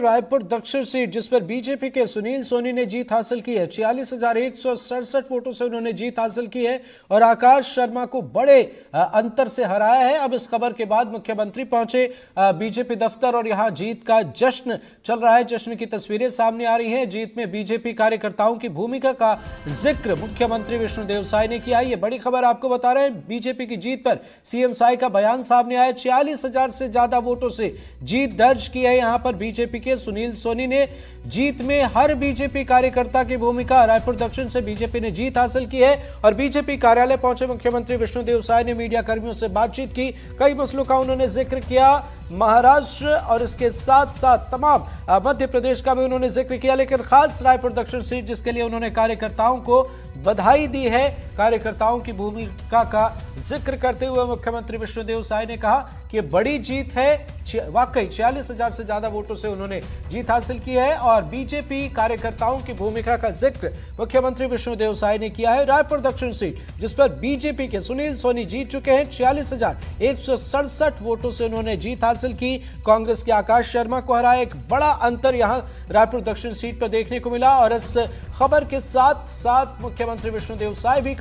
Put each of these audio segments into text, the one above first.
रायपुर दक्षिण सीट जिस पर बीजेपी के सुनील सोनी ने जीत हासिल की है। 46,167 वोटों से उन्होंने जीत हासिल की है और आकाश शर्मा को बड़े अंतर से हराया है। अब इस खबर के बाद मुख्यमंत्री पहुंचे बीजेपी दफ्तर और यहां जीत का जश्न चल रहा है। जश्न की तस्वीरें सामने आ रही हैं। जीत में बीजेपी कार्यकर्ताओं की भूमिका का जिक्र मुख्यमंत्री विष्णुदेव साय ने किया। ये बड़ी खबर आपको बता रहे हैं। बीजेपी की जीत पर सीएम साय का बयान सामने आया। 46,000 से ज्यादा वोटों से जीत दर्ज की है। यहां पर बीजेपी के सुनील सोनी ने जीत में हर बीजेपी कार्यकर्ता की भूमिका, रायपुर दक्षिण से बीजेपी ने जीत हासिल की है और बीजेपी कार्यालय पहुंचे मुख्यमंत्री विष्णुदेव साय ने मीडिया कर्मियों से बातचीत की। कई मसलों का उन्होंने जिक्र किया, महाराष्ट्र और इसके साथ साथ तमाम मध्य प्रदेश का भी उन्होंने जिक्र किया, लेकिन खास रायपुर दक्षिण सीट जिसके लिए उन्होंने कार्यकर्ताओं को बधाई दी है। कार्यकर्ताओं की भूमिका का जिक्र करते हुए मुख्यमंत्री विष्णुदेव साय ने कहा कि ये बड़ी जीत है। वाकई 46,000 से ज्यादा वोटों से उन्होंने जीत हासिल की है और बीजेपी कार्यकर्ताओं की भूमिका का जिक्र मुख्यमंत्री विष्णुदेव साय ने किया है। रायपुर दक्षिण सीट जिस पर बीजेपी के सुनील सोनी जीत चुके हैं, 46,167 वोटों से उन्होंने जीत हासिल की। कांग्रेस के आकाश शर्मा को हराया। एक बड़ा अंतर यहां रायपुर दक्षिण सीट पर देखने को मिला और इस खबर के साथ साथ मुख्यमंत्री विष्णुदेव साय भी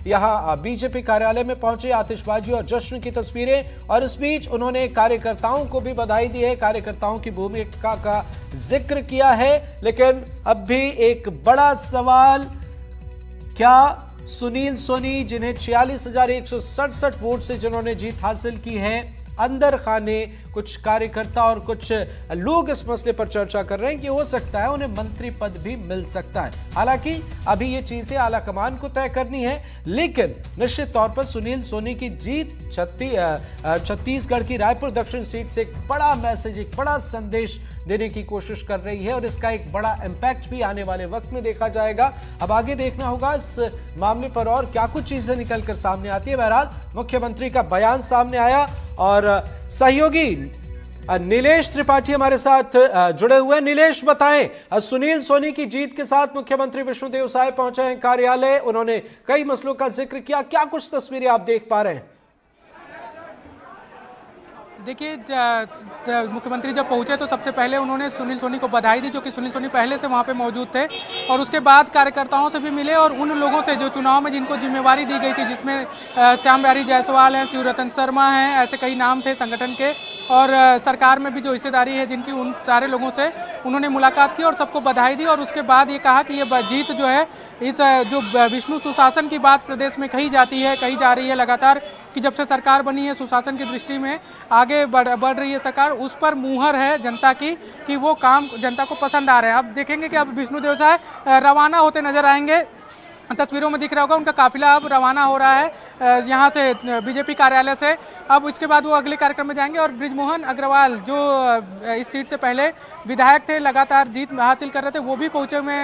यहां बीजेपी कार्यालय में पहुंचे। आतिशबाजी और जश्न की तस्वीरें और इस बीच उन्होंने कार्यकर्ताओं को भी बधाई दी है, कार्यकर्ताओं की भूमिका का जिक्र किया है। लेकिन अब भी एक बड़ा सवाल, क्या सुनील सोनी जिन्हें 46,167 वोट से जिन्होंने जीत हासिल की है, अंदर खाने कुछ कार्यकर्ता और कुछ लोग इस मसले पर चर्चा कर रहे हैं कि हो सकता है उन्हें मंत्री पद भी मिल सकता है। हालांकि अभी ये चीजें आला कमान को तय करनी है, लेकिन निश्चित तौर पर सुनील सोनी की जीत छत्तीसगढ़ की रायपुर दक्षिण सीट से एक बड़ा मैसेज, एक बड़ा संदेश देने की कोशिश कर रही है और इसका एक बड़ा इंपैक्ट भी आने वाले वक्त में देखा जाएगा। अब आगे देखना होगा इस मामले पर और क्या कुछ चीजें निकलकर सामने आती है। बहरहाल मुख्यमंत्री का बयान सामने आया और सहयोगी नीलेश त्रिपाठी हमारे साथ जुड़े हुए हैं। नीलेश, बताएं, सुनील सोनी की जीत के साथ मुख्यमंत्री विष्णुदेव साय पहुंचे हैं कार्यालय, उन्होंने कई मसलों का जिक्र किया, क्या कुछ तस्वीरें आप देख पा रहे हैं? देखिए, मुख्यमंत्री जब पहुंचे तो सबसे पहले उन्होंने सुनील सोनी को बधाई दी, जो कि सुनील सोनी पहले से वहां पे मौजूद थे, और उसके बाद कार्यकर्ताओं से भी मिले और उन लोगों से जो चुनाव में जिनको जिम्मेवारी दी गई थी, जिसमें श्याम बिहारी जायसवाल हैं, शिवरतन शर्मा हैं, ऐसे कई नाम थे संगठन के, और सरकार में भी जो हिस्सेदारी है जिनकी, उन सारे लोगों से उन्होंने मुलाकात की और सबको बधाई दी। और उसके बाद ये कहा कि ये जीत जो है, इस जो विष्णु सुशासन की बात प्रदेश में कही जाती है, कही जा रही है लगातार कि जब से सरकार बनी है सुशासन की दृष्टि में आगे बढ़ रही है सरकार, उस पर मुहर है जनता की कि वो काम जनता को पसंद आ रहे हैं। अब देखेंगे कि अब विष्णुदेव साय रवाना होते नजर आएंगे। तस्वीरों में दिख रहा होगा उनका काफिला अब रवाना हो रहा है यहाँ से, बीजेपी कार्यालय से। अब इसके बाद वो अगले कार्यक्रम में जाएंगे और बृजमोहन अग्रवाल जो इस सीट से पहले विधायक थे, लगातार जीत हासिल कर रहे थे, वो भी पहुंचे हुए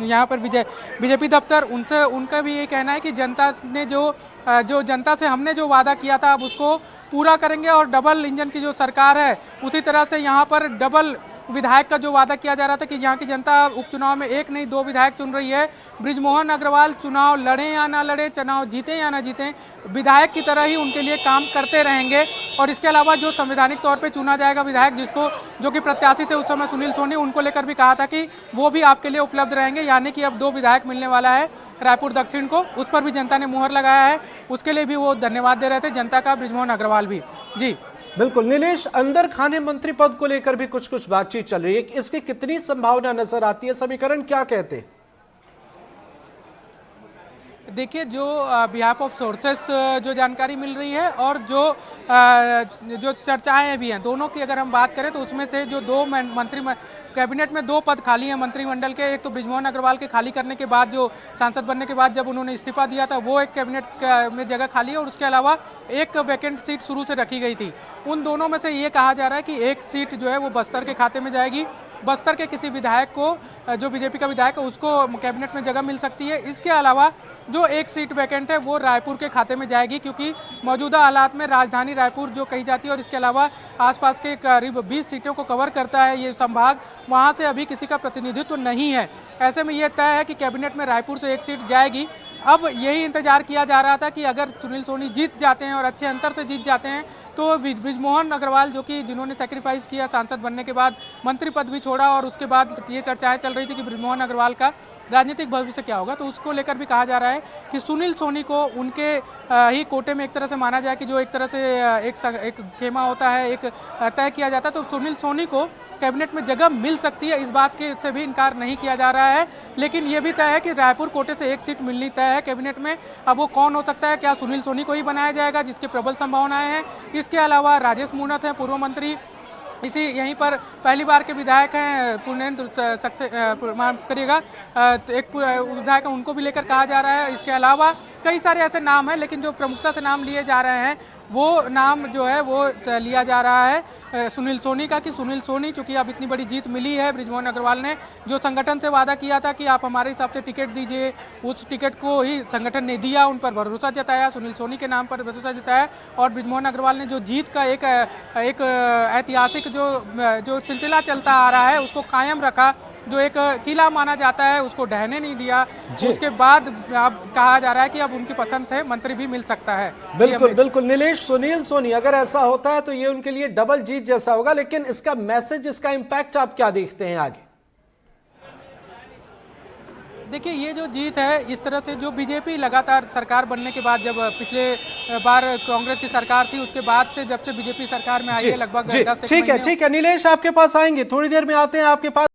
यहाँ पर बीजेपी दफ्तर। उनसे उनका भी ये कहना है कि जनता ने जो जनता से हमने जो वादा किया था अब उसको पूरा करेंगे और डबल इंजन की जो सरकार है उसी तरह से यहाँ पर डबल विधायक का जो वादा किया जा रहा था कि यहाँ की जनता उपचुनाव में एक नहीं 2 विधायक चुन रही है। बृजमोहन अग्रवाल चुनाव लड़ें या ना लड़ें, चुनाव जीतें या ना जीतें, विधायक की तरह ही उनके लिए काम करते रहेंगे। और इसके अलावा जो संवैधानिक तौर पे चुना जाएगा विधायक, जिसको जो कि प्रत्याशी थे उस समय सुनील सोनी, उनको लेकर भी कहा था कि वो भी आपके लिए उपलब्ध रहेंगे। यानी कि अब 2 विधायक मिलने वाला है रायपुर दक्षिण को, उस पर भी जनता ने मुहर लगाया है, उसके लिए भी वो धन्यवाद दे रहे थे जनता का, बृजमोहन अग्रवाल भी। जी बिल्कुल नीलेश, अंदर खाने मंत्री पद को लेकर भी कुछ बातचीत चल रही है, इसकी कितनी संभावना नजर आती है? समीकरण क्या कहते हैं? देखिए, जो बिहाफ ऑफ सोर्सेस जो जानकारी मिल रही है और जो चर्चाएं भी हैं दोनों की अगर हम बात करें तो उसमें से जो 2 मंत्री कैबिनेट में 2 पद खाली हैं मंत्रिमंडल के, एक तो बृजमोहन अग्रवाल के खाली करने के बाद, जो सांसद बनने के बाद जब उन्होंने इस्तीफा दिया था, वो एक कैबिनेट में जगह खाली है और उसके अलावा एक वैकेंट सीट शुरू से रखी गई थी। उन दोनों में से ये कहा जा रहा है कि एक सीट जो है वो बस्तर के खाते में जाएगी। बस्तर के किसी विधायक को जो बीजेपी का विधायक है उसको कैबिनेट में जगह मिल सकती है। इसके अलावा जो एक सीट वैकेंट है वो रायपुर के खाते में जाएगी, क्योंकि मौजूदा हालात में राजधानी रायपुर जो कही जाती है और इसके अलावा आसपास के करीब 20 सीटों को कवर करता है ये संभाग, वहां से अभी किसी का प्रतिनिधित्व नहीं है। ऐसे में ये तय है कि कैबिनेट में रायपुर से एक सीट जाएगी। अब यही इंतजार किया जा रहा था कि अगर सुनील सोनी जीत जाते हैं और अच्छे अंतर से जीत जाते हैं तो बृजमोहन अग्रवाल, जो कि जिन्होंने सेक्रीफाइस किया सांसद बनने के बाद, मंत्री पद भी छोड़ा और उसके बाद ये चर्चाएं चल रही थी कि बृजमोहन अग्रवाल का राजनीतिक भविष्य क्या होगा, तो उसको लेकर भी कहा जा रहा है कि सुनील सोनी को उनके ही कोटे में एक तरह से माना जाए कि जो एक तरह से एक खेमा होता है, एक तय किया जाता है, तो सुनील सोनी को कैबिनेट में जगह मिल सकती है। इस बात के से भी इनकार नहीं किया जा रहा है, लेकिन ये भी तय है कि रायपुर कोटे से एक सीट मिलनी तय है कैबिनेट में। अब वो कौन हो सकता है, क्या सुनील सोनी को ही बनाया जाएगा, जिसकी प्रबल संभावनाएं हैं। इसके अलावा राजेश मूणत हैं, पूर्व मंत्री, इसी यहीं पर पहली बार के विधायक हैं, पूर्णेंद्र करिएगा, तो एक विधायक है, उनको भी लेकर कहा जा रहा है। इसके अलावा कई सारे ऐसे नाम हैं, लेकिन जो प्रमुखता से नाम लिए जा रहे हैं वो नाम जो है वो लिया जा रहा है सुनील सोनी का, कि सुनील सोनी चूंकि अब इतनी बड़ी जीत मिली है, बृजमोहन अग्रवाल ने जो संगठन से वादा किया था कि आप हमारे हिसाब से टिकट दीजिए, उस टिकट को ही संगठन ने दिया, उन पर भरोसा जताया, सुनील सोनी के नाम पर भरोसा जताया और बृजमोहन अग्रवाल ने जो जीत का एक ऐतिहासिक जो सिलसिला चलता आ रहा है उसको कायम रखा, जो एक किला माना जाता है उसको ढहने नहीं दिया। उसके बाद अब कहा जा रहा है कि अब उनकी पसंद से मंत्री भी मिल सकता है। बिल्कुल बिल्कुल नीलेश, सुनील सोनी अगर ऐसा होता है तो ये उनके लिए डबल जीत जैसा होगा, लेकिन इसका मैसेज, इसका इंपैक्ट आप क्या देखते हैं आगे? देखिए, ये जो जीत है, इस तरह से जो बीजेपी लगातार सरकार बनने के बाद, जब पिछले बार कांग्रेस की सरकार थी उसके बाद से, जब से बीजेपी सरकार में आई है लगभग 10 ठीक है नीलेश, आपके पास आएंगे थोड़ी देर में, आते हैं आपके पास।